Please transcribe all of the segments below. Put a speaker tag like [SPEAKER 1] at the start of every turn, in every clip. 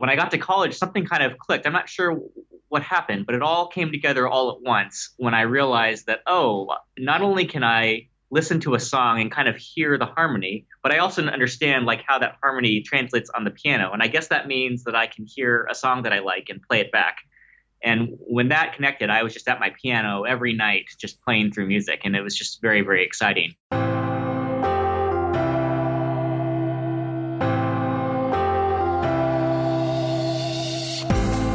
[SPEAKER 1] when I got to college, something kind of clicked. I'm not sure what happened, but it all came together all at once when I realized that, oh, not only can I listen to a song and kind of hear the harmony, but I also understand like how that harmony translates on the piano. And I guess that means that I can hear a song that I like and play it back. And when that connected, I was just at my piano every night, just playing through music. And it was just very, very exciting.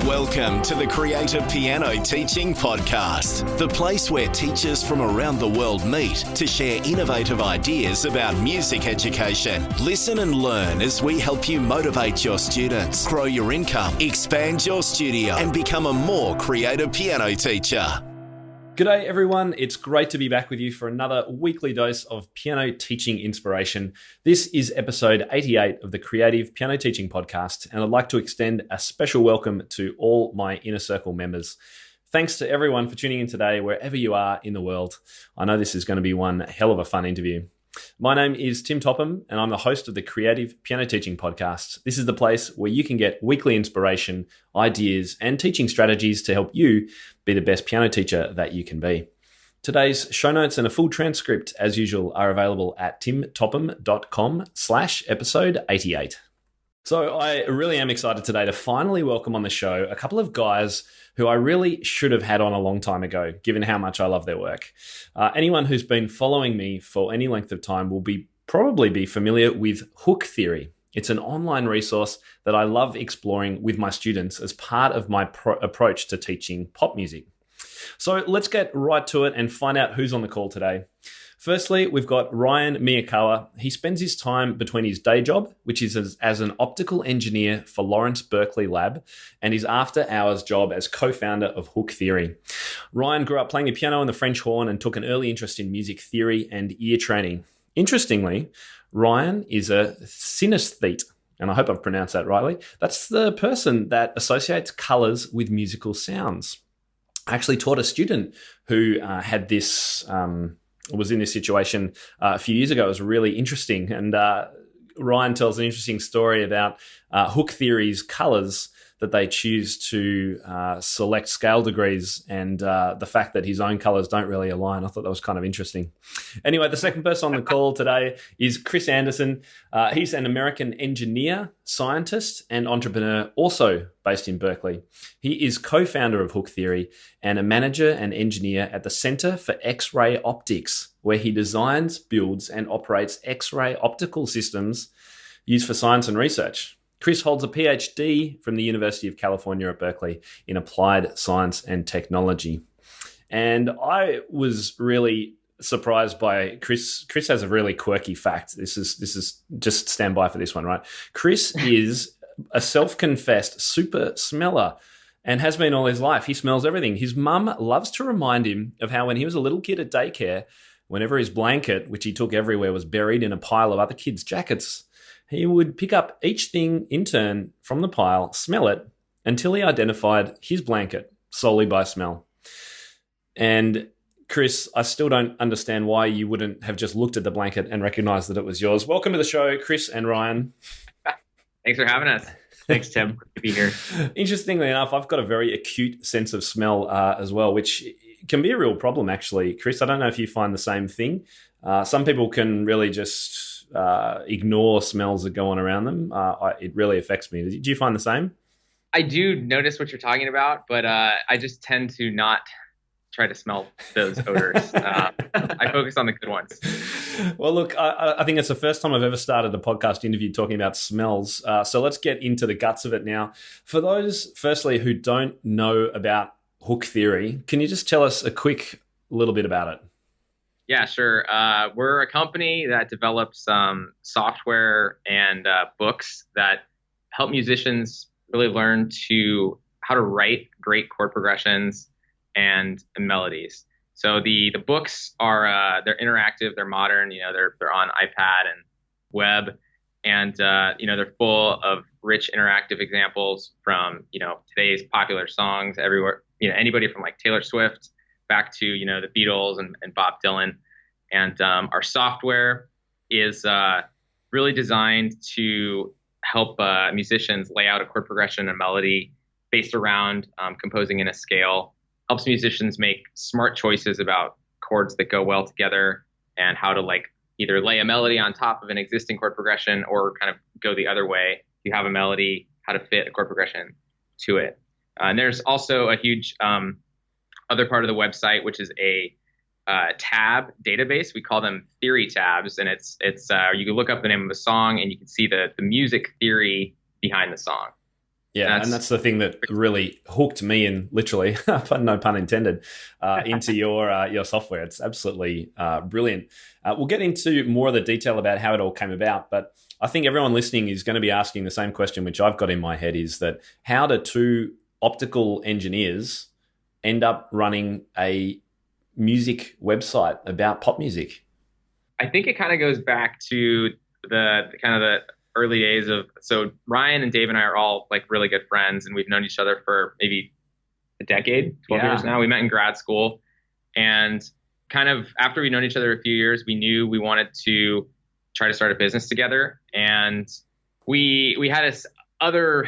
[SPEAKER 2] Welcome to the Creative Piano Teaching Podcast, the place where teachers from around the world meet to share innovative ideas about music education. Listen and learn as we help you motivate your students, grow your income, expand your studio, and become a more creative piano teacher.
[SPEAKER 3] G'day everyone, it's great to be back with you for another weekly dose of piano teaching inspiration. This is episode 88 of the Creative Piano Teaching Podcast, and I'd like to extend a special welcome to all my Inner Circle members. Thanks to everyone for tuning in today, wherever you are in the world. I know this is going to be one hell of a fun interview. My name is Tim Topham, and I'm the host of the Creative Piano Teaching Podcast. This is the place where you can get weekly inspiration, ideas, and teaching strategies to help you be the best piano teacher that you can be. Today's show notes and a full transcript, as usual, are available at timtopham.com/episode 88. So I really am excited today to finally welcome on the show a couple of guys who I really should have had on a long time ago, given how much I love their work. Anyone who's been following me for any length of time will probably be familiar with Hooktheory. It's an online resource that I love exploring with my students as part of my approach to teaching pop music. So let's get right to it and find out who's on the call today. Firstly, we've got Ryan Miyakawa. He spends his time between his day job, which is as an optical engineer for Lawrence Berkeley Lab, and his after-hours job as co-founder of Hooktheory. Ryan grew up playing the piano and the French horn and took an early interest in music theory and ear training. Interestingly, Ryan is a synesthete, and I hope I've pronounced that rightly. That's the person that associates colors with musical sounds. I actually taught a student who had this... was in this situation a few years ago. It was really interesting. And Ryan tells an interesting story about Hooktheory's colors that they choose to select scale degrees and the fact that his own colors don't really align. I thought that was kind of interesting. Anyway, the second person on the call today is Chris Anderson. He's an American engineer, scientist, and entrepreneur, also based in Berkeley. He is co-founder of Hooktheory and a manager and engineer at the Center for X-ray Optics, where he designs, builds, and operates X-ray optical systems used for science and research. Chris holds a PhD from the University of California at Berkeley in applied science and technology. And I was really surprised by Chris. Chris has a really quirky fact. This is just stand by for this one, right? Chris is a self-confessed super smeller and has been all his life. He smells everything. His mum loves to remind him of how when he was a little kid at daycare, whenever his blanket, which he took everywhere, was buried in a pile of other kids' jackets, he would pick up each thing in turn from the pile, smell it, until he identified his blanket solely by smell. And Chris, I still don't understand why you wouldn't have just looked at the blanket and recognized that it was yours. Welcome to the show, Chris and Ryan.
[SPEAKER 1] Thanks for having us. Thanks, Tim. Good to be here.
[SPEAKER 3] Interestingly enough, I've got a very acute sense of smell as well, which can be a real problem, actually. Chris, I don't know if you find the same thing. Some people can really just ignore smells that go on around them. It really affects me. Do you find the same?
[SPEAKER 4] I do notice what you're talking about, but I just tend to not try to smell those odors. I focus on the good ones.
[SPEAKER 3] Well, look, I think it's the first time I've ever started a podcast interview talking about smells. So let's get into the guts of it now. For those, firstly, who don't know about Hooktheory, can you just tell us a quick little bit about it?
[SPEAKER 4] Yeah, sure. We're a company that develops software and books that help musicians really learn how to write great chord progressions and melodies. So the books are they're interactive, they're modern. They're on iPad and web, and they're full of rich interactive examples from today's popular songs everywhere. Anybody from like Taylor Swift back to the Beatles and Bob Dylan. And our software is really designed to help musicians lay out a chord progression and melody based around composing in a scale. Helps musicians make smart choices about chords that go well together and how to like either lay a melody on top of an existing chord progression or kind of go the other way. If you have a melody, how to fit a chord progression to it. And there's also a huge other part of the website, which is a tab database. We call them theory tabs, and it's you can look up the name of a song and you can see the music theory behind the song.
[SPEAKER 3] Yeah, and that's the thing that really hooked me in, literally, no pun intended, into your software. It's absolutely brilliant. We'll get into more of the detail about how it all came about, but I think everyone listening is going to be asking the same question, which I've got in my head, is that how do two optical engineers end up running a music website about pop music?
[SPEAKER 4] I think it kind of goes back to the early days of, so Ryan and Dave and I are all like really good friends, and we've known each other for maybe a decade, 12 years now. We met in grad school, and kind of after we'd known each other a few years, we knew we wanted to try to start a business together. And we had this other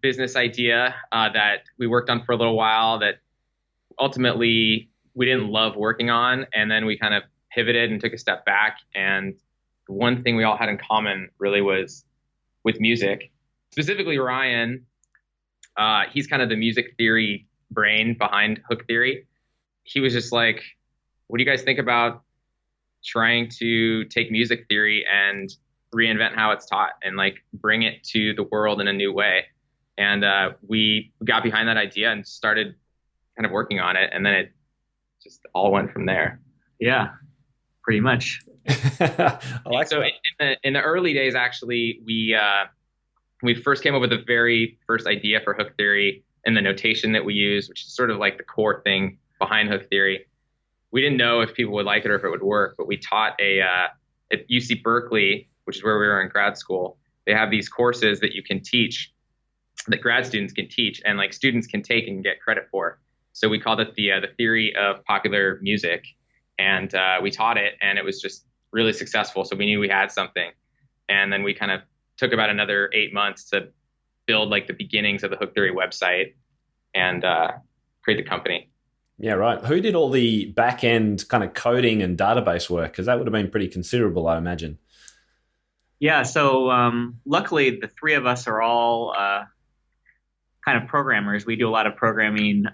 [SPEAKER 4] business idea that we worked on for a little while that ultimately we didn't love working on. And then we kind of pivoted and took a step back. And one thing we all had in common really was with music. Specifically, Ryan, he's kind of the music theory brain behind Hooktheory. He was just like, what do you guys think about trying to take music theory and reinvent how it's taught and like bring it to the world in a new way? And we got behind that idea and started kind of working on it. And then it just all went from there.
[SPEAKER 1] Yeah, pretty much.
[SPEAKER 4] So in the early days, actually, we first came up with the very first idea for Hooktheory and the notation that we use, which is sort of like the core thing behind Hooktheory. We didn't know if people would like it or if it would work, but we taught at UC Berkeley, which is where we were in grad school. They have these courses that you can teach, that grad students can teach, and like students can take and get credit for. So we called it the theory of popular music, and we taught it, and it was just really successful. So we knew we had something, and then we kind of took about another 8 months to build like the beginnings of the Hooktheory website and create the company.
[SPEAKER 3] Yeah, right. Who did all the back end kind of coding and database work? Because that would have been pretty considerable, I imagine.
[SPEAKER 1] Yeah, so luckily the three of us are all kind of programmers. We do a lot of programming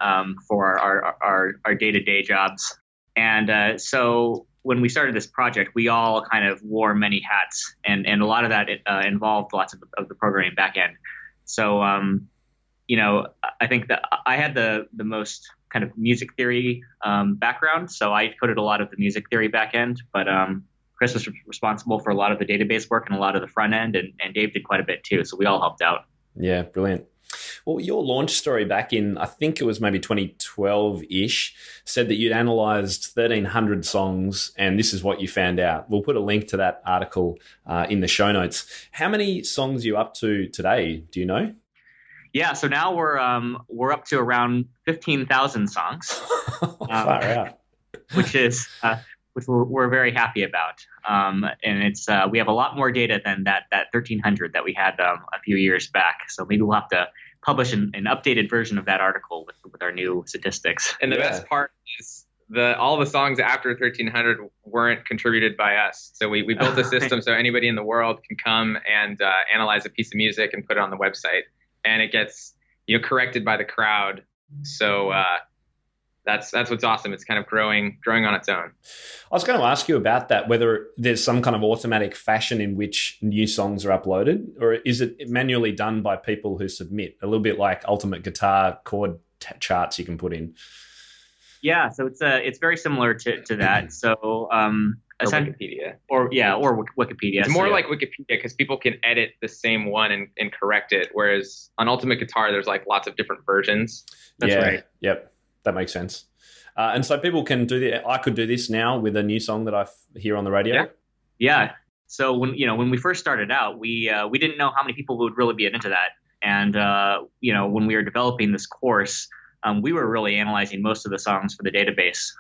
[SPEAKER 1] for our day-to-day jobs. And so when we started this project, we all kind of wore many hats, and a lot of that involved lots of the programming back end. So, I think that I had the most kind of music theory background. So I coded a lot of the music theory back end, but Chris was responsible for a lot of the database work and a lot of the front end, and Dave did quite a bit too. So we all helped out.
[SPEAKER 3] Yeah, brilliant. Well, your launch story back in, I think it was maybe 2012-ish, said that you'd analysed 1,300 songs, and this is what you found out. We'll put a link to that article in the show notes. How many songs are you up to today? Do you know?
[SPEAKER 1] Yeah, so now we're up to around 15,000 songs.
[SPEAKER 3] Far out.
[SPEAKER 1] Which we're very happy about. And it's we have a lot more data than that 1,300 that we had a few years back. So maybe we'll have to publish an updated version of that article with our new statistics.
[SPEAKER 4] And the best part is all the songs after 1,300 weren't contributed by us. So we built a system so anybody in the world can come and analyze a piece of music and put it on the website, and it gets corrected by the crowd. So that's what's awesome. It's kind of growing on its own.
[SPEAKER 3] I was going to ask you about that, whether there's some kind of automatic fashion in which new songs are uploaded, or is it manually done by people who submit, a little bit like Ultimate Guitar chord charts you can put in?
[SPEAKER 1] Yeah, so it's very similar to that. So
[SPEAKER 4] or Wikipedia.
[SPEAKER 1] Or Wikipedia.
[SPEAKER 4] It's more like Wikipedia because people can edit the same one and correct it, whereas on Ultimate Guitar there's like lots of different versions.
[SPEAKER 1] That's right.
[SPEAKER 3] Yep. That makes sense. And so people can do that. I could do this now with a new song that I hear on the radio.
[SPEAKER 1] Yeah. So when we first started out, we didn't know how many people would really be into that. And when we were developing this course, we were really analyzing most of the songs for the database.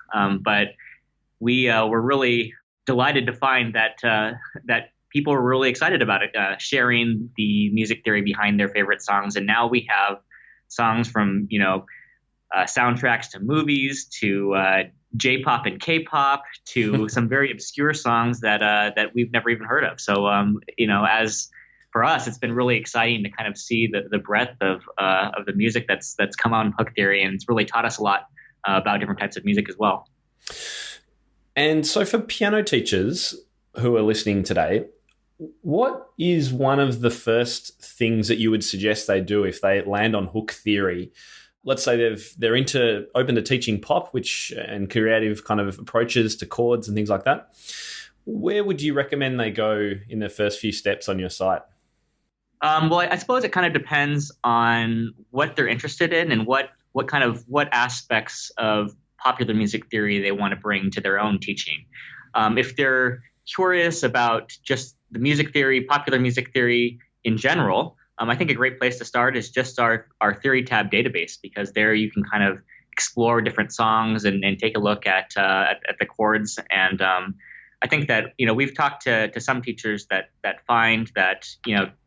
[SPEAKER 1] But we were really delighted to find that people were really excited about it, sharing the music theory behind their favorite songs. And now we have songs from, soundtracks to movies, to J-pop and K-pop, to some very obscure songs that we've never even heard of. So, as for us, it's been really exciting to kind of see the breadth of the music that's come out in Hooktheory, and it's really taught us a lot about different types of music as well.
[SPEAKER 3] And so for piano teachers who are listening today, what is one of the first things that you would suggest they do if they land on Hooktheory? Let's say they're open to teaching pop, and creative kind of approaches to chords and things like that. Where would you recommend they go in the first few steps on your site?
[SPEAKER 1] Well, I suppose it kind of depends on what they're interested in and what aspects of popular music theory they want to bring to their own teaching. If they're curious about just the music theory, popular music theory in general, I think a great place to start is just our theory tab database, because there you can kind of explore different songs and take a look at the chords. And I think that we've talked to some teachers that find that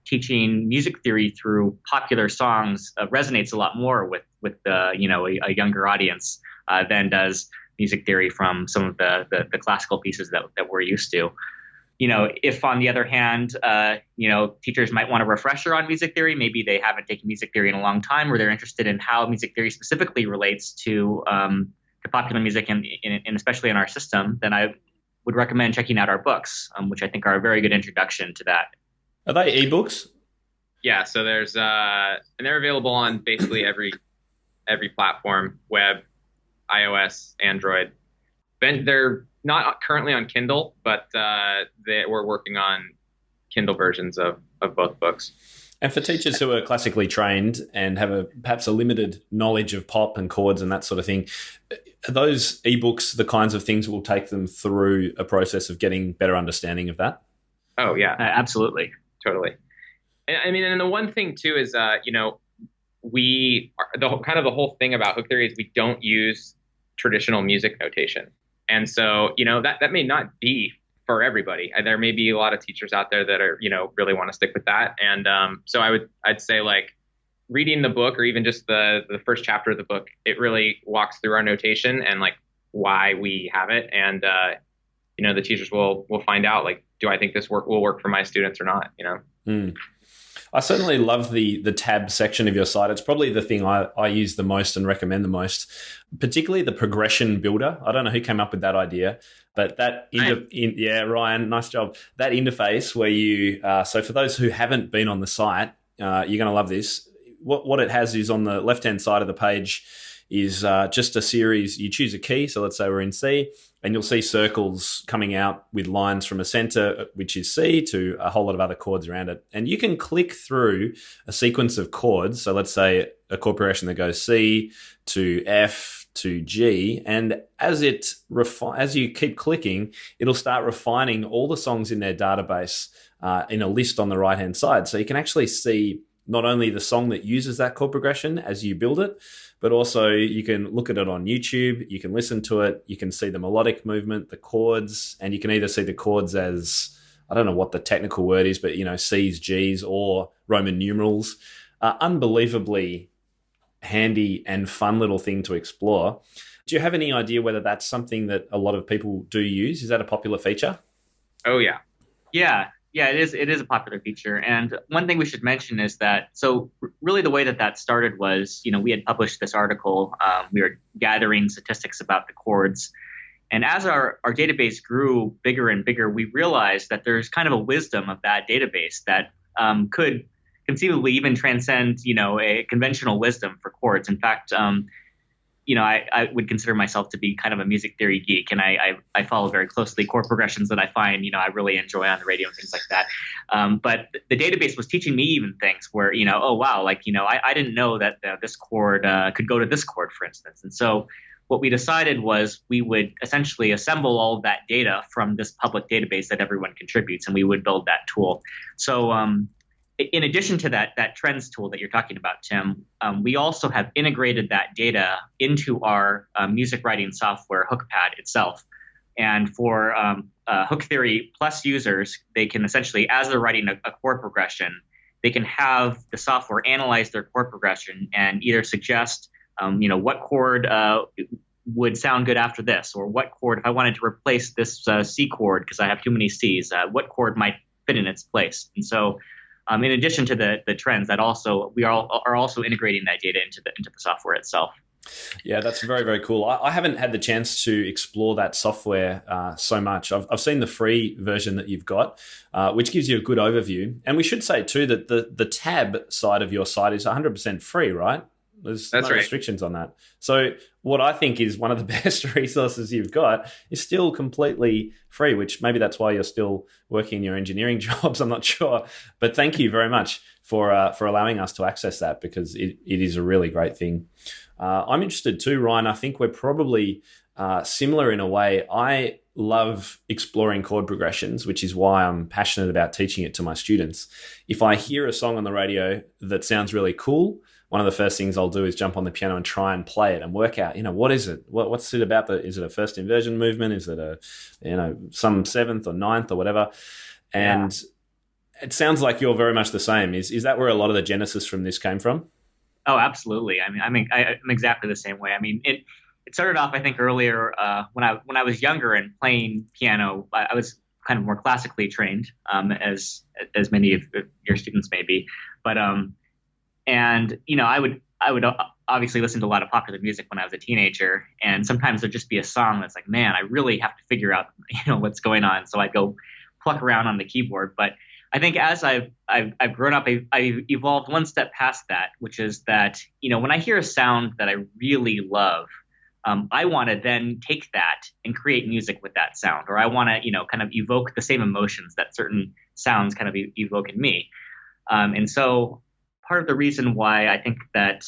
[SPEAKER 1] teaching music theory through popular songs resonates a lot more with a younger audience than does music theory from some of the classical pieces that we're used to. If on the other hand, teachers might want a refresher on music theory, maybe they haven't taken music theory in a long time, or they're interested in how music theory specifically relates to popular music and especially in our system, then I would recommend checking out our books, which I think are a very good introduction to that.
[SPEAKER 3] Are they ebooks?
[SPEAKER 4] Yeah, so there's and they're available on basically every platform, web, iOS, Android. They're not currently on Kindle, but we're working on Kindle versions of both books.
[SPEAKER 3] And for teachers who are classically trained and have perhaps a limited knowledge of pop and chords and that sort of thing, are those ebooks the kinds of things that will take them through a process of getting better understanding of that?
[SPEAKER 4] Oh, yeah.
[SPEAKER 1] Absolutely.
[SPEAKER 4] Totally. And the one thing, too, is, we are, the whole thing about Hooktheory is we don't use traditional music notation. And so, that may not be for everybody. There may be a lot of teachers out there that are, really want to stick with that. And so I'd say reading the book, or even just the first chapter of the book, it really walks through our notation and why we have it. And, the teachers will find out, do I think this will work for my students or not,
[SPEAKER 3] I certainly love the tab section of your site. It's probably the thing I use the most and recommend the most, particularly the progression builder. I don't know who came up with that idea, but Ryan, nice job. That interface where you, so for those who haven't been on the site, you're going to love this. What it has is on the left-hand side of the page is just a series. You choose a key. So let's say we're in C, and you'll see circles coming out with lines from a center, which is C, to a whole lot of other chords around it. And you can click through a sequence of chords. So let's say a chord progression that goes C to F to G. And as you keep clicking, it'll start refining all the songs in their database in a list on the right-hand side. So you can actually see not only the song that uses that chord progression as you build it, but also you can look at it on YouTube, you can listen to it, you can see the melodic movement, the chords, and you can either see the chords as, I don't know what the technical word is, but, C's, G's, or Roman numerals. Unbelievably handy and fun little thing to explore. Do you have any idea whether that's something that a lot of people do use? Is that a popular feature?
[SPEAKER 4] Oh, yeah.
[SPEAKER 1] Yeah, it is a popular feature. And one thing we should mention is that, so really the way that started was, we had published this article. We were gathering statistics about the chords. And as our database grew bigger and bigger, we realized that there's kind of a wisdom of that database that could conceivably even transcend, a conventional wisdom for chords. In fact, I would consider myself to be kind of a music theory geek, and I follow very closely chord progressions that I find, I really enjoy on the radio and things like that. But the database was teaching me even things where, oh, wow, I didn't know that this chord could go to this chord, for instance. And so what we decided was we would essentially assemble all of that data from this public database that everyone contributes, and we would build that tool. So in addition to that trends tool that you're talking about, Tim, we also have integrated that data into our music writing software, HookPad itself. And for Hooktheory Plus users, they can essentially, as they're writing a chord progression, they can have the software analyze their chord progression and either suggest, what chord would sound good after this, or what chord, if I wanted to replace this C chord because I have too many Cs, what chord might fit in its place. And so, in addition to the trends, that also we are also integrating that data into the software itself.
[SPEAKER 3] Yeah, that's very, very cool. I haven't had the chance to explore that software so much. I've seen the free version that you've got, which gives you a good overview. And we should say too that the tab side of your site is 100% free, right? There's no restrictions on that. So what I think is one of the best resources you've got is still completely free, which maybe that's why you're still working your engineering jobs. I'm not sure. But thank you very much for allowing us to access that, because it is a really great thing. I'm interested too, Ryan. I think we're probably similar in a way. I love exploring chord progressions, which is why I'm passionate about teaching it to my students. If I hear a song on the radio that sounds really cool, one of the first things I'll do is jump on the piano and try and play it and work out, what is it? What's it about? Is it a first inversion movement? Is it some seventh or ninth or whatever? And it sounds like you're very much the same. Is that where a lot of the genesis from this came from?
[SPEAKER 1] Oh, absolutely. I'm exactly the same way. I mean, it started off, I think, earlier when I was younger and playing piano. I was kind of more classically trained, as many of your students may be, but I would obviously listen to a lot of popular music when I was a teenager, and sometimes there'd just be a song that's like, man, I really have to figure out what's going on. So I'd go pluck around on the keyboard. But I think as I've grown up, I've evolved one step past that, which is that when I hear a sound that I really love, I want to then take that and create music with that sound, or I want to kind of evoke the same emotions that certain sounds kind of evoke in me. And so part of the reason why I think that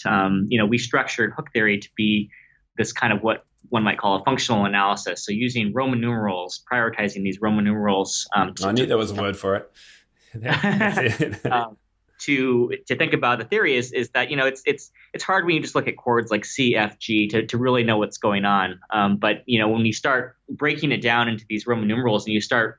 [SPEAKER 1] we structured Hooktheory to be this kind of what one might call a functional analysis. So using Roman numerals, prioritizing these Roman numerals.
[SPEAKER 3] I knew there was a word for it.
[SPEAKER 1] To think about the theory is that it's hard when you just look at chords like C, F, G to really know what's going on. But when you start breaking it down into these Roman numerals and you start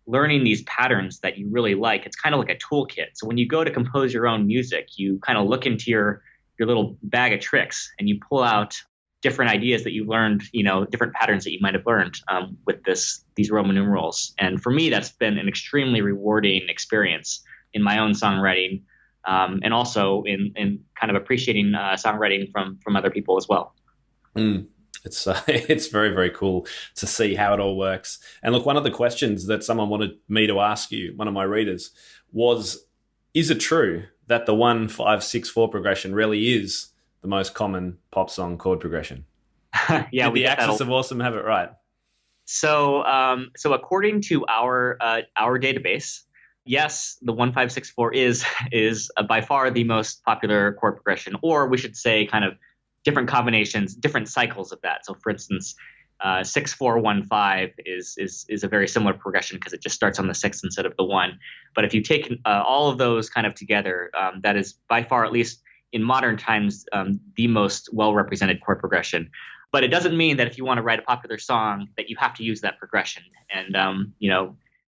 [SPEAKER 1] learning these patterns that you really like, it's kind of like a toolkit. So when you go to compose your own music, you kind of look into your little bag of tricks and you pull out different ideas that you've learned, different patterns that you might have learned with these Roman numerals. And for me, that's been an extremely rewarding experience in my own songwriting, and also in kind of appreciating songwriting from other people as well.
[SPEAKER 3] It's very, very cool to see how it all works. And look, one of the questions that someone wanted me to ask you, one of my readers, was, is it true that the 1-5-6-4 progression really is the most common pop song chord progression?
[SPEAKER 1] Yeah,
[SPEAKER 3] Did the Axis of Awesome have it right?
[SPEAKER 1] So according to our database, yes, the 1-5-6-4 is by far the most popular chord progression, or we should say kind of different combinations, different cycles of that. So for instance, 6-4-1-5 is a very similar progression because it just starts on the 6 instead of the 1. But if you take all of those kind of together, that is by far, at least in modern times, the most well-represented chord progression. But it doesn't mean that if you want to write a popular song that you have to use that progression. And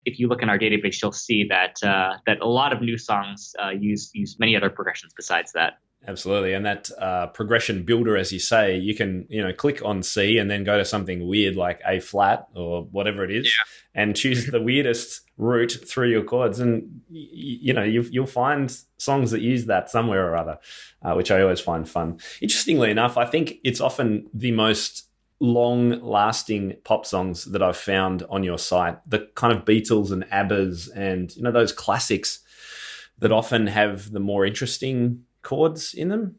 [SPEAKER 1] if you look in our database, you'll see that a lot of new songs use many other progressions besides that.
[SPEAKER 3] Absolutely. And that progression builder, as you say, you can, click on C and then go to something weird like A flat or whatever it is, and choose the weirdest route through your chords. And, you'll find songs that use that somewhere or other, which I always find fun. Interestingly enough, I think it's often the most long-lasting pop songs that I've found on your site, the kind of Beatles and ABBAs and, those classics that often have the more interesting chords in them.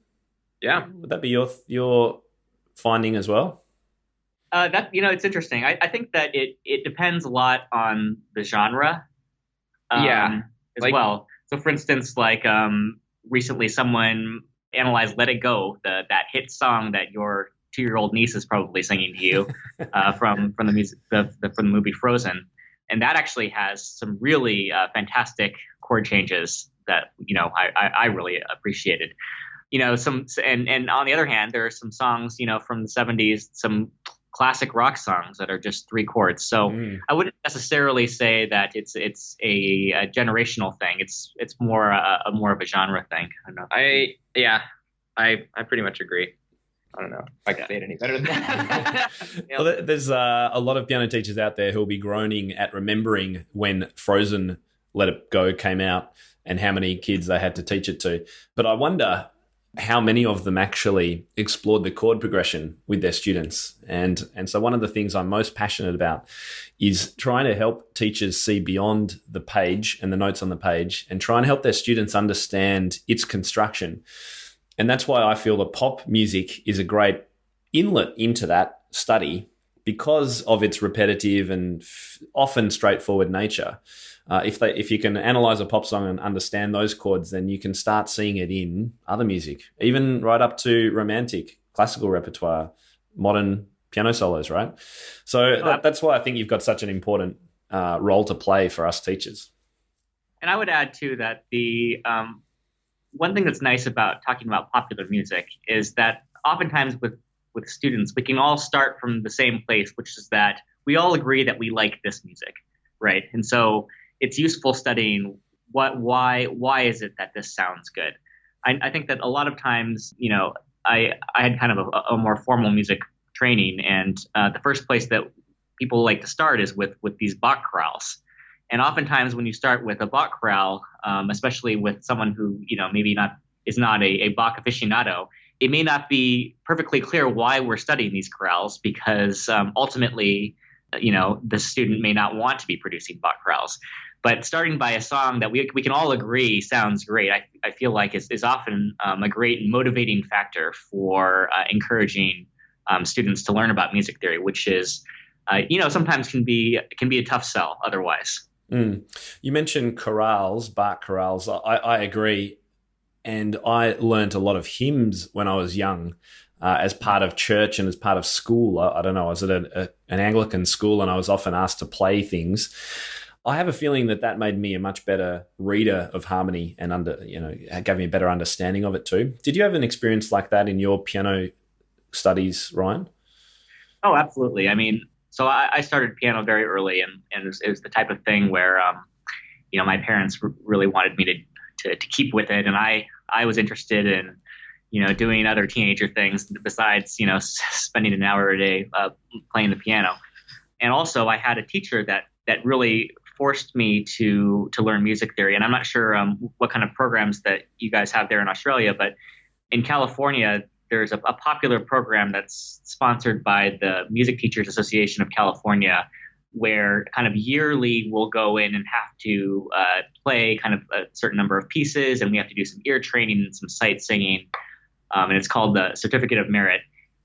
[SPEAKER 4] Yeah.
[SPEAKER 3] Would that be your finding as well?
[SPEAKER 1] It's interesting. I think that it depends a lot on the genre. As well. So for instance, like recently someone analyzed Let It Go, that hit song that your 2-year-old niece is probably singing to you from the music from the movie Frozen. And that actually has some really fantastic chord changes that I really appreciated. And on the other hand, there are some songs from the 70s, some classic rock songs that are just three chords. So I wouldn't necessarily say that it's a generational thing. It's more a more of a genre thing. I don't know.
[SPEAKER 4] I pretty much agree. I don't know if I can say it any better than that.
[SPEAKER 3] Well, there's a lot of piano teachers out there who will be groaning at remembering when Frozen Let It Go came out and how many kids they had to teach it to. But I wonder how many of them actually explored the chord progression with their students. And so one of the things I'm most passionate about is trying to help teachers see beyond the page and the notes on the page and try and help their students understand its construction. And that's why I feel that pop music is a great inlet into that study because of its repetitive and often straightforward nature. If you can analyze a pop song and understand those chords, then you can start seeing it in other music, even right up to romantic, classical repertoire, modern piano solos, right? So that's why I think you've got such an important role to play for us teachers.
[SPEAKER 1] And I would add, too, that the one thing that's nice about talking about popular music is that oftentimes with students, we can all start from the same place, which is that we all agree that we like this music, right? And so it's useful studying why is it that this sounds good. I think that a lot of times, I had kind of a more formal music training, and the first place that people like to start is with these Bach chorales. And oftentimes when you start with a Bach chorale, especially with someone who, maybe is not a Bach aficionado, it may not be perfectly clear why we're studying these chorales because ultimately, the student may not want to be producing Bach chorales. But starting by a song that we can all agree sounds great, I feel like is often a great motivating factor for encouraging students to learn about music theory, which is, sometimes can be a tough sell otherwise.
[SPEAKER 3] You mentioned chorales, Bach chorales. I agree. And I learned a lot of hymns when I was young as part of church and as part of school. I don't know, I was at an Anglican school and I was often asked to play things. I have a feeling that made me a much better reader of harmony and gave me a better understanding of it too. Did you have an experience like that in your piano studies, Ryan?
[SPEAKER 1] Oh, absolutely. I mean, so I started piano very early, and it was the type of thing where, my parents really wanted me to keep with it, and I was interested in, doing other teenager things besides, spending an hour a day playing the piano. And also, I had a teacher that really forced me to learn music theory. And I'm not sure what kind of programs that you guys have there in Australia, but in California, there's a popular program that's sponsored by the Music Teachers Association of California, where kind of yearly we'll go in and have to play kind of a certain number of pieces, and we have to do some ear training and some sight singing. And it's called the Certificate of Merit.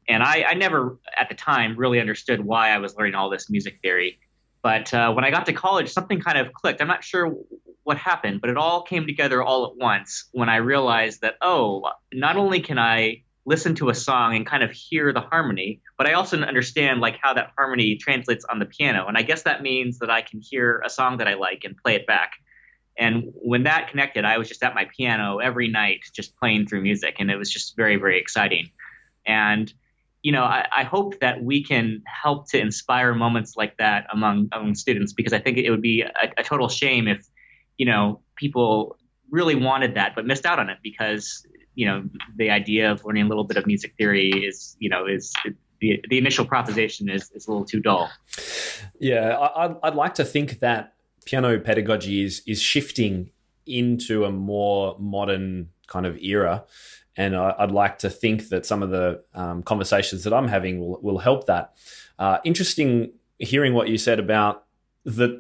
[SPEAKER 1] And I never, at the time, really understood why I was learning all this music theory. But when I got to college, something kind of clicked. I'm not sure what happened, but it all came together all at once when I realized that, not only can I listen to a song and kind of hear the harmony, but I also understand like how that harmony translates on the piano. And I guess that means that I can hear a song that I like and play it back. And when that connected, I was just at my piano every night, just playing through music. And it was just very, very exciting. And, I hope that we can help to inspire moments like that among students, because I think it would be a total shame if, people really wanted that, but missed out on it because, the idea of learning a little bit of music theory is the initial proposition is a little too dull.
[SPEAKER 3] Yeah, I'd like to think that piano pedagogy is shifting into a more modern kind of era. And I'd like to think that some of the conversations that I'm having will help that. Interesting hearing what you said about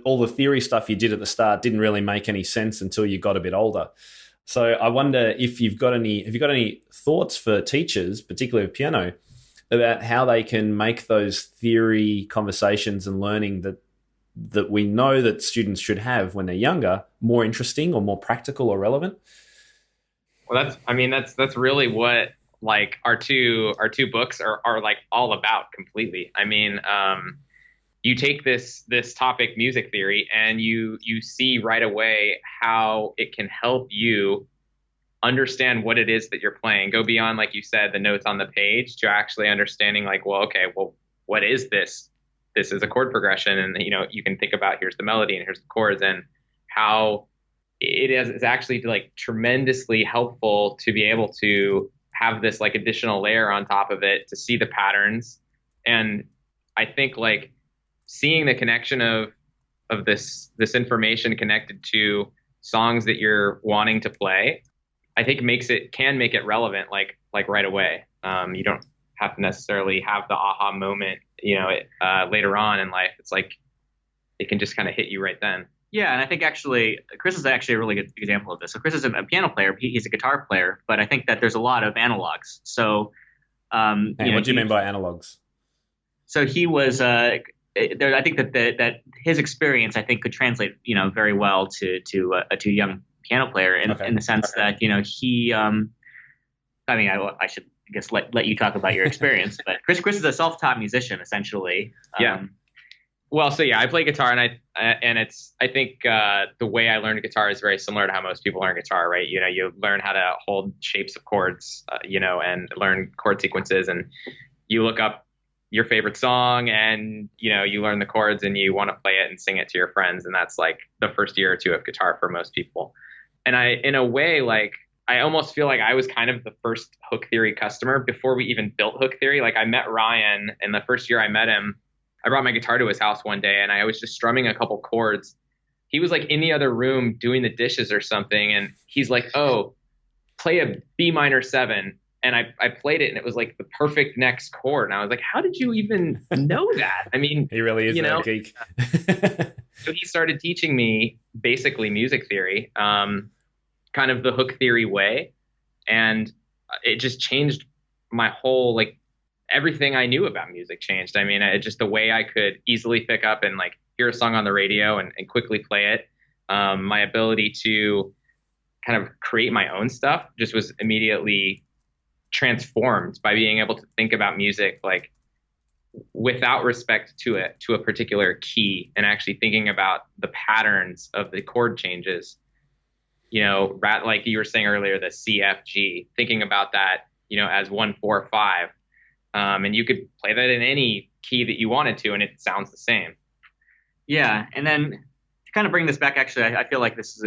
[SPEAKER 3] all the theory stuff you did at the start didn't really make any sense until you got a bit older. So I wonder if have you got any thoughts for teachers, particularly of piano, about how they can make those theory conversations and learning that we know that students should have when they're younger more interesting or more practical or relevant?
[SPEAKER 4] Well, that's really what like our two books are like all about completely. I mean, you take this topic, music theory, and you see right away how it can help you understand what it is that you're playing. Go beyond, like you said, the notes on the page to actually understanding like, well, okay, well, what is this? This is a chord progression, and you can think about, here's the melody and here's the chords, and how is actually like tremendously helpful to be able to have this like additional layer on top of it to see the patterns. And I think like seeing the connection of this information connected to songs that you're wanting to play, I think can make it relevant like right away. You don't have to necessarily have the aha moment, later on in life. It's like it can just kind of hit you right then.
[SPEAKER 1] Yeah, and I think actually Chris is actually a really good example of this. So Chris is a piano player; he's a guitar player, but I think that there's a lot of analogs. So,
[SPEAKER 3] what do you mean by analogs?
[SPEAKER 1] So he was. I think that his experience, I think, could translate, very well to a young piano player in the sense that he. I should let you talk about your experience, but Chris is a self-taught musician essentially.
[SPEAKER 4] Yeah. Well, so yeah, I play guitar, and I think the way I learned guitar is very similar to how most people learn guitar, right? You learn how to hold shapes of chords, and learn chord sequences, and you look up your favorite song, and you learn the chords, and you want to play it and sing it to your friends, and that's like the first year or two of guitar for most people. And in a way, like I almost feel like I was kind of the first Hooktheory customer before we even built Hooktheory. Like I met Ryan, and the first year I met him, I brought my guitar to his house one day, and I was just strumming a couple chords. He was like in the other room doing the dishes or something, and he's like, "Oh, play a B minor 7." And I played it, and it was like the perfect next chord. And I was like, "How did you even know that?" I mean,
[SPEAKER 3] he really is a geek.
[SPEAKER 4] So he started teaching me basically music theory, kind of the Hooktheory way, and it just changed my whole like. Everything I knew about music changed. I mean, just the way I could easily pick up and like hear a song on the radio and quickly play it. My ability to kind of create my own stuff just was immediately transformed by being able to think about music like without respect to a particular key, and actually thinking about the patterns of the chord changes. Like you were saying earlier, the C, F, G, thinking about that, as 1, 4, 5. And you could play that in any key that you wanted to, and it sounds the same.
[SPEAKER 1] Yeah, and then to kind of bring this back, actually, I feel like this is,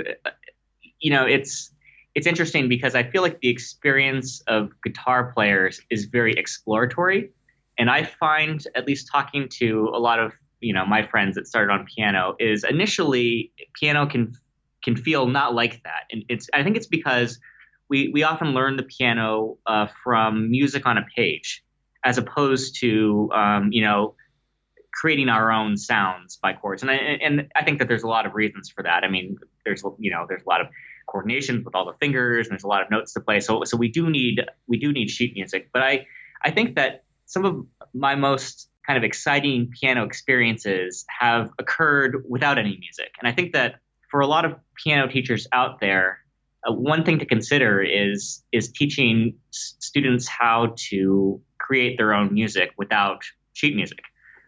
[SPEAKER 1] it's interesting because I feel like the experience of guitar players is very exploratory, and I find, at least talking to a lot of my friends that started on piano, is initially piano can feel not like that, and I think it's because we often learn the piano from music on a page, as opposed to, creating our own sounds by chords. And I think that there's a lot of reasons for that. I mean, there's a lot of coordination with all the fingers, and there's a lot of notes to play. So we do need sheet music. But I think that some of my most kind of exciting piano experiences have occurred without any music. And I think that for a lot of piano teachers out there, one thing to consider is teaching students how to create their own music without sheet music.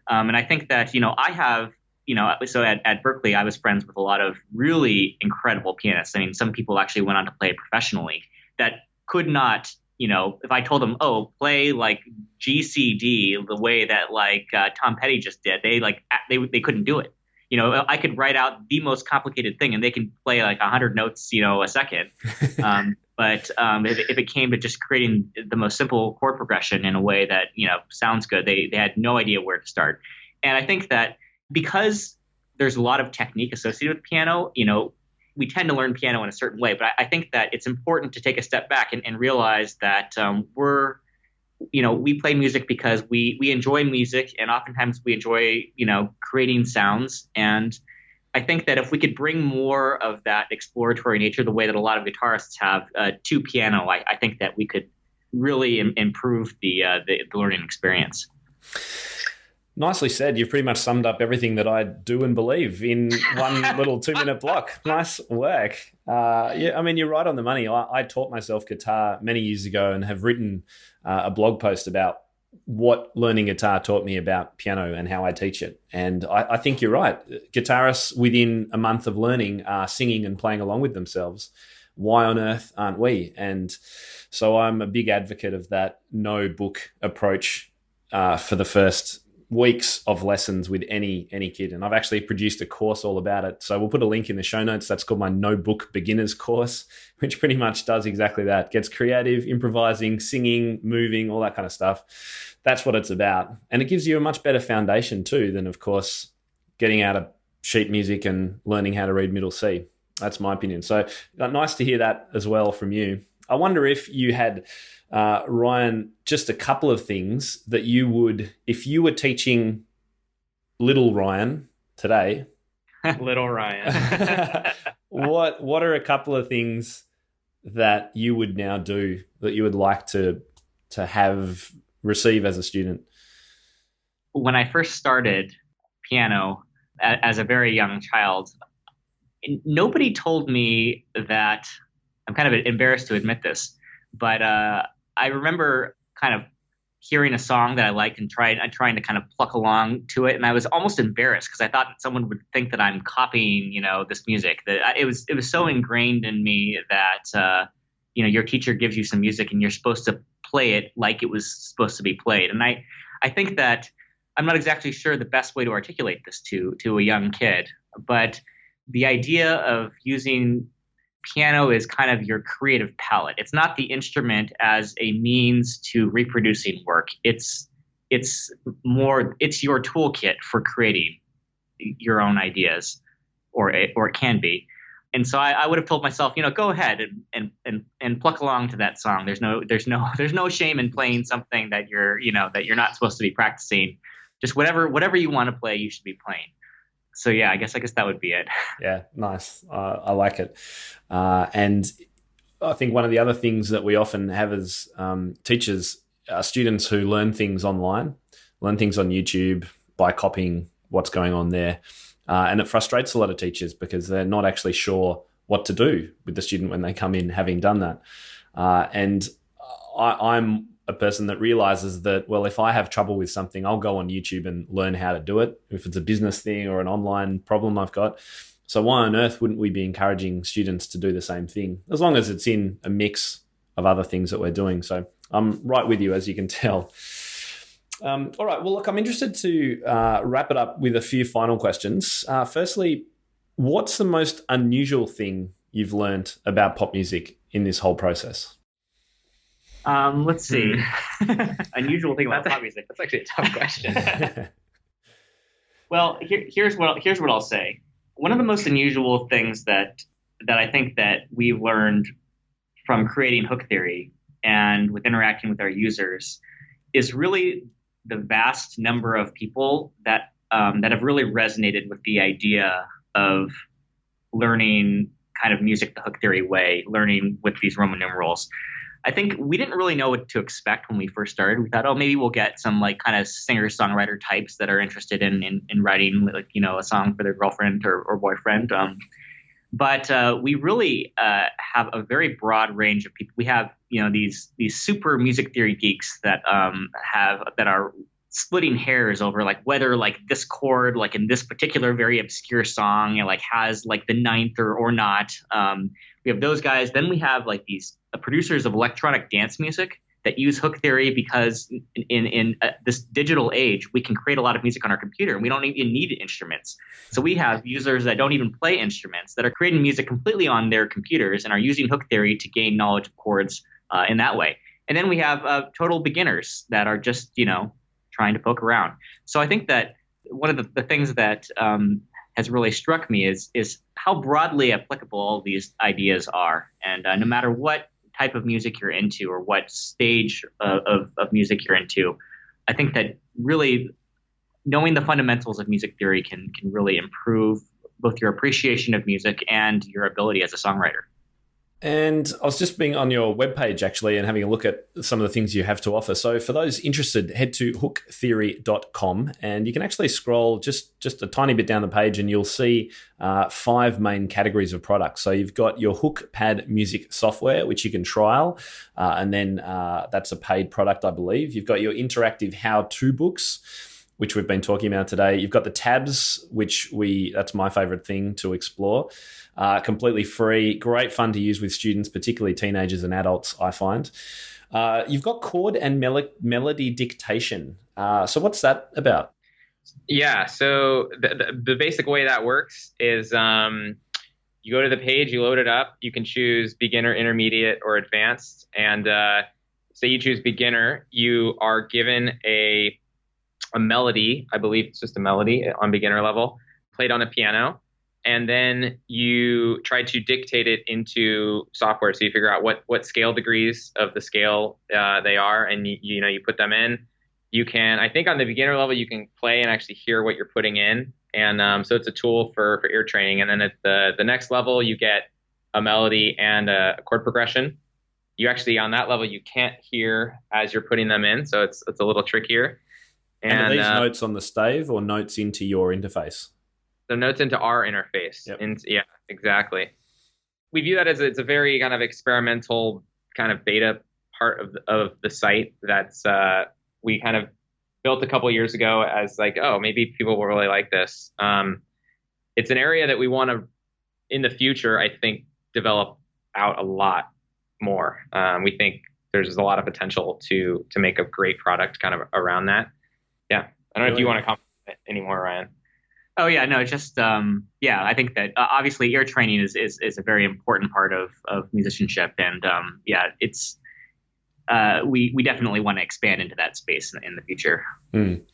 [SPEAKER 1] And I think that, I have, so at Berkeley, I was friends with a lot of really incredible pianists. I mean, some people actually went on to play professionally that could not, if I told them, oh, play like GCD the way that like Tom Petty just did, they couldn't do it. I could write out the most complicated thing and they can play like 100 notes, a second. But if it came to just creating the most simple chord progression in a way that, sounds good, they had no idea where to start. And I think that because there's a lot of technique associated with piano, we tend to learn piano in a certain way. But I think that it's important to take a step back and realize that we play music because we enjoy music, and oftentimes we enjoy, creating sounds. And I think that if we could bring more of that exploratory nature, the way that a lot of guitarists have, to piano, I think that we could really improve the learning experience.
[SPEAKER 3] Nicely said. You've pretty much summed up everything that I do and believe in one little 2-minute block. Nice work. Yeah, I mean, you're right on the money. I taught myself guitar many years ago and have written a blog post about what learning guitar taught me about piano and how I teach it. And I think you're right. Guitarists within a month of learning are singing and playing along with themselves. Why on earth aren't we? And so I'm a big advocate of that no book approach for the first weeks of lessons with any kid, and I've actually produced a course all about it. So we'll put a link in the show notes. That's called my No Book Beginners course, which pretty much does exactly that. Gets creative, improvising, singing, moving, all that kind of stuff. That's what it's about. And it gives you a much better foundation too than, of course, getting out of sheet music and learning how to read middle C. That's my opinion. So nice to hear that as well from you. I wonder if you had, Ryan, just a couple of things that you would, if you were teaching little Ryan today.
[SPEAKER 4] Little Ryan.
[SPEAKER 3] What are a couple of things that you would now do that you would like to receive as a student?
[SPEAKER 1] When I first started piano as a very young child, nobody told me that. I'm kind of embarrassed to admit this, but I remember kind of hearing a song that I liked and trying to kind of pluck along to it, and I was almost embarrassed because I thought that someone would think that I'm copying, this music. That it was so ingrained in me that your teacher gives you some music and you're supposed to play it like it was supposed to be played. And I think that I'm not exactly sure the best way to articulate this to a young kid, but the idea of using piano is kind of your creative palette. It's not the instrument as a means to reproducing work. It's your toolkit for creating your own ideas, or it can be. And so I would have told myself, go ahead and pluck along to that song. There's no shame in playing something that you're not supposed to be practicing. Just whatever you want to play, you should be playing. So yeah, I guess that would be it.
[SPEAKER 3] Yeah, nice. I like it. And I think one of the other things that we often have as teachers are students who learn things online, learn things on YouTube by copying what's going on there. And it frustrates a lot of teachers because they're not actually sure what to do with the student when they come in having done that. And I'm a person that realizes that, well, if I have trouble with something, I'll go on YouTube and learn how to do it, if it's a business thing or an online problem I've got. So why on earth wouldn't we be encouraging students to do the same thing, as long as it's in a mix of other things that we're doing? So I'm right with you, as you can tell. All right, well, look, I'm interested to wrap it up with a few final questions. Firstly, what's the most unusual thing you've learned about pop music in this whole process?
[SPEAKER 1] Let's see. Unusual thing about pop music.
[SPEAKER 4] That's actually a tough question.
[SPEAKER 1] Well, here's what I'll say. One of the most unusual things that I think that we've learned from creating Hooktheory and with interacting with our users is really the vast number of people that have really resonated with the idea of learning kind of music the Hooktheory way, learning with these Roman numerals. I think we didn't really know what to expect when we first started. We thought, maybe we'll get some like kind of singer-songwriter types that are interested in writing a song for their girlfriend or boyfriend. But we really have a very broad range of people. We have these super music theory geeks that are splitting hairs over like whether like this chord like in this particular very obscure song has like the ninth or not. We have those guys. Then we have like these producers of electronic dance music that use Hooktheory because in this digital age, we can create a lot of music on our computer and we don't even need instruments. So we have users that don't even play instruments that are creating music completely on their computers and are using Hooktheory to gain knowledge of chords in that way. And then we have total beginners that are just, trying to poke around. So I think that one of the things that has really struck me is how broadly applicable all these ideas are. And no matter what type of music you're into or what stage of music you're into, I think that really knowing the fundamentals of music theory can really improve both your appreciation of music and your ability as a songwriter.
[SPEAKER 3] And I was just being on your webpage actually and having a look at some of the things you have to offer. So for those interested, head to hooktheory.com and you can actually scroll just a tiny bit down the page and you'll see 5 main categories of products. So you've got your HookPad music software, which you can trial, and then that's a paid product, I believe. You've got your interactive how-to books, which we've been talking about today. You've got the tabs, that's my favorite thing to explore. Completely free, great fun to use with students, particularly teenagers and adults, I find. You've got chord and melody dictation. So what's that about?
[SPEAKER 4] Yeah. So the basic way that works is you go to the page, you load it up. You can choose beginner, intermediate, or advanced. And say you choose beginner, you are given a melody. I believe it's just a melody on beginner level, played on a piano. And then you try to dictate it into software. So you figure out what scale degrees of the scale they are, and you put them in. You can, I think on the beginner level, you can play and actually hear what you're putting in. And so it's a tool for ear training. And then at the next level, you get a melody and a chord progression. You actually, on that level, you can't hear as you're putting them in. So it's a little trickier.
[SPEAKER 3] And are these notes on the stave or notes into your interface?
[SPEAKER 4] The notes into our interface.
[SPEAKER 3] Yep.
[SPEAKER 4] Yeah, exactly. We view that as it's a very kind of experimental kind of beta part of the site that's we kind of built a couple of years ago as like, oh, maybe people will really like this. It's an area that we want to, in the future, I think, develop out a lot more. We think there's a lot of potential to make a great product kind of around that. Yeah. I don't know if you want to comment anymore, Ryan.
[SPEAKER 1] Oh yeah, no, just I think that obviously ear training is a very important part of musicianship, and it's we definitely want to expand into that space in the future.
[SPEAKER 3] And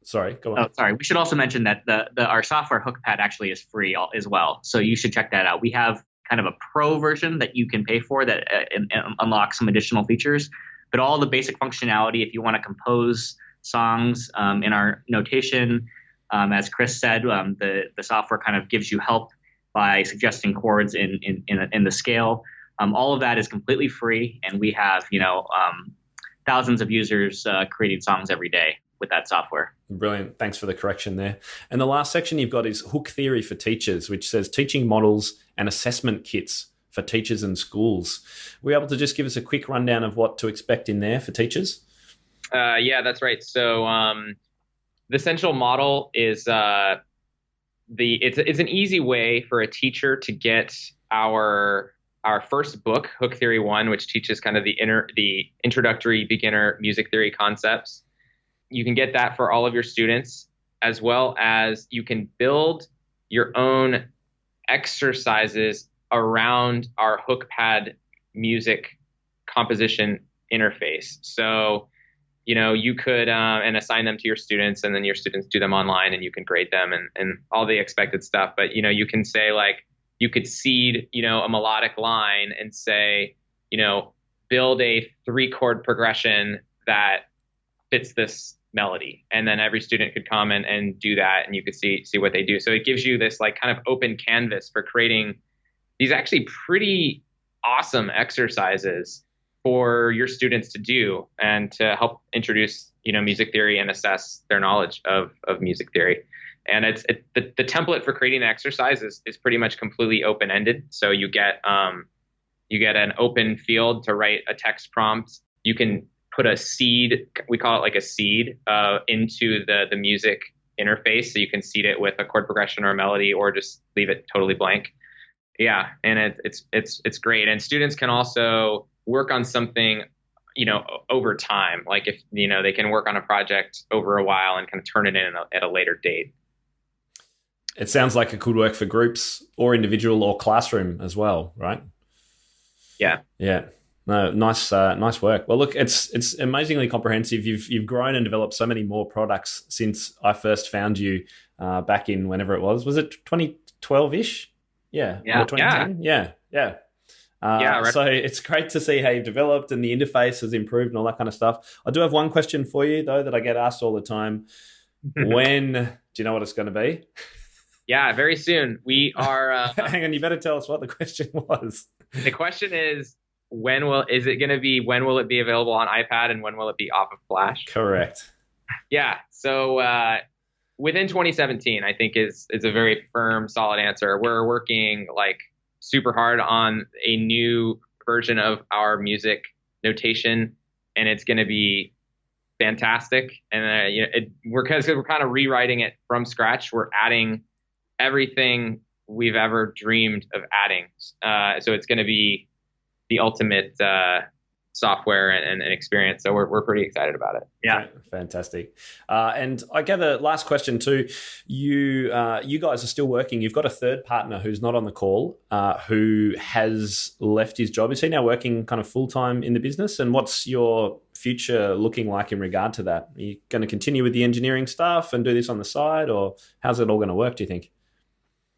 [SPEAKER 3] sorry, go on.
[SPEAKER 1] Oh, sorry. We should also mention that our software HookPad actually is free as well, so you should check that out. We have kind of a pro version that you can pay for that and unlock some additional features, but all the basic functionality, if you want to compose songs in our notation. As Chris said, the software kind of gives you help by suggesting chords in the scale. All of that is completely free, and we have thousands of users creating songs every day with that software.
[SPEAKER 3] Brilliant. Thanks for the correction there. And the last section you've got is Hooktheory for Teachers, which says teaching models and assessment kits for teachers and schools. Were you able to just give us a quick rundown of what to expect in there for teachers?
[SPEAKER 4] Yeah, that's right. So the central model is it's an easy way for a teacher to get our first book, Hooktheory 1, which teaches kind of the introductory beginner music theory concepts. You can get that for all of your students, as well as you can build your own exercises around our HookPad music composition interface. So you could and assign them to your students, and then your students do them online, and you can grade them and all the expected stuff. But you can say, like, you could seed a melodic line and say build a 3-chord progression that fits this melody, and then every student could come and do that, and you could see what they do. So it gives you this like kind of open canvas for creating these actually pretty awesome exercises for your students to do and to help introduce music theory and assess their knowledge of music theory. And the template for creating the exercise is pretty much completely open-ended. So you get an open field to write a text prompt. You can put a seed, we call it like a seed, into the music interface. So you can seed it with a chord progression or a melody, or just leave it totally blank. Yeah, and it's great. And students can also work on something, over time. Like if, they can work on a project over a while and kind of turn it in at a later date.
[SPEAKER 3] It sounds like it could work for groups or individual or classroom as well, right?
[SPEAKER 4] Yeah.
[SPEAKER 3] Yeah. No, nice work. Well, look, it's amazingly comprehensive. You've grown and developed so many more products since I first found you back in whenever it was. Was it 2012-ish? Yeah.
[SPEAKER 4] Yeah.
[SPEAKER 3] 2010? Yeah. Right. So it's great to see how you've developed and the interface has improved and all that kind of stuff. I do have one question for you, though, that I get asked all the time. When do you know what it's going to be?
[SPEAKER 4] Yeah, very soon. We are.
[SPEAKER 3] Hang on, you better tell us what the question was.
[SPEAKER 4] The question is, when will it be available on iPad, and when will it be off of Flash?
[SPEAKER 3] Correct.
[SPEAKER 4] Yeah. So within 2017, I think is a very firm, solid answer. We're working like super hard on a new version of our music notation, and it's going to be fantastic. And we're kind of rewriting it from scratch. We're adding everything we've ever dreamed of adding. So it's going to be the ultimate software and experience. So we're pretty excited about it.
[SPEAKER 1] Yeah.
[SPEAKER 3] Fantastic. And I gather, last question too, you guys are still working. You've got a third partner who's not on the call, who has left his job. Is he now working kind of full-time in the business? And what's your future looking like in regard to that? Are you going to continue with the engineering stuff and do this on the side, or how's it all going to work, do you think?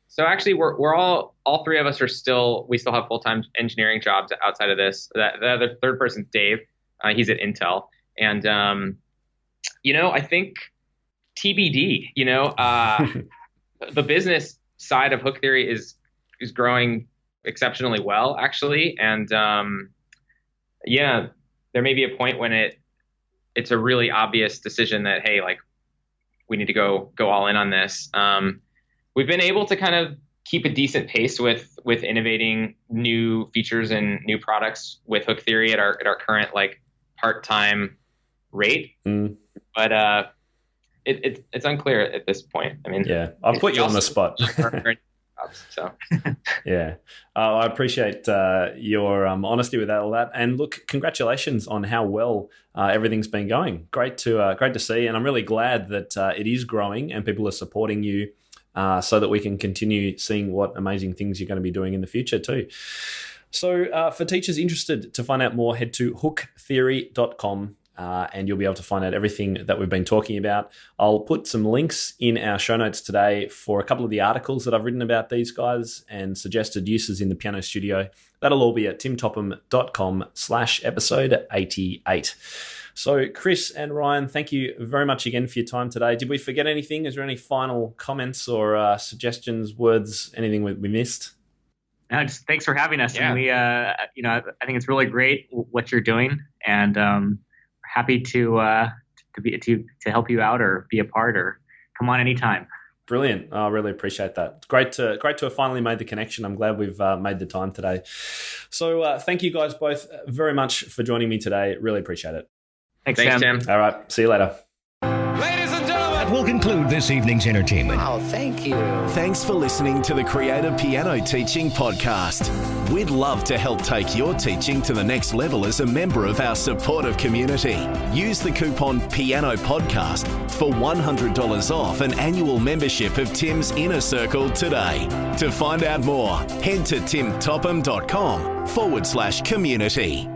[SPEAKER 4] So actually, we're all three of us we still have full-time engineering jobs outside of this. The other third person, Dave, he's at Intel, and I think TBD. The business side of Hooktheory is growing exceptionally well, actually, and there may be a point when it's a really obvious decision that, hey, like, we need to go all in on this. We've been able to kind of keep a decent pace with innovating new features and new products with Hooktheory at our current like part-time rate. But it's unclear at this point. I mean,
[SPEAKER 3] yeah, I've put you on the spot.
[SPEAKER 4] So
[SPEAKER 3] yeah, I appreciate your honesty with all that. And look, congratulations on how well everything's been going. Great to see, and I'm really glad that it is growing and people are supporting you, so that we can continue seeing what amazing things you're going to be doing in the future too. So for teachers interested to find out more, head to hooktheory.com. And you'll be able to find out everything that we've been talking about. I'll put some links in our show notes today for a couple of the articles that I've written about these guys and suggested uses in the piano studio. That'll all be at timtopham.com/episode 88. So Chris and Ryan, thank you very much again for your time today. Did we forget anything? Is there any final comments or suggestions, words, anything we missed?
[SPEAKER 1] No, just thanks for having us.
[SPEAKER 4] Yeah.
[SPEAKER 1] And we, I think it's really great what you're doing, and happy to help you out or be a part or come on anytime.
[SPEAKER 3] Brilliant. I really appreciate that. It's great to have finally made the connection. I'm glad we've made the time today. So thank you guys both very much for joining me today. Really appreciate it.
[SPEAKER 1] Thanks,
[SPEAKER 4] Tim.
[SPEAKER 3] All right. See you later.
[SPEAKER 5] Ladies and gentlemen, that will conclude this evening's entertainment.
[SPEAKER 6] Oh, thank you.
[SPEAKER 2] Thanks for listening to the Creative Piano Teaching Podcast. We'd love to help take your teaching to the next level as a member of our supportive community. Use the coupon Piano Podcast for $100 off an annual membership of Tim's Inner Circle today. To find out more, head to timtopham.com/community.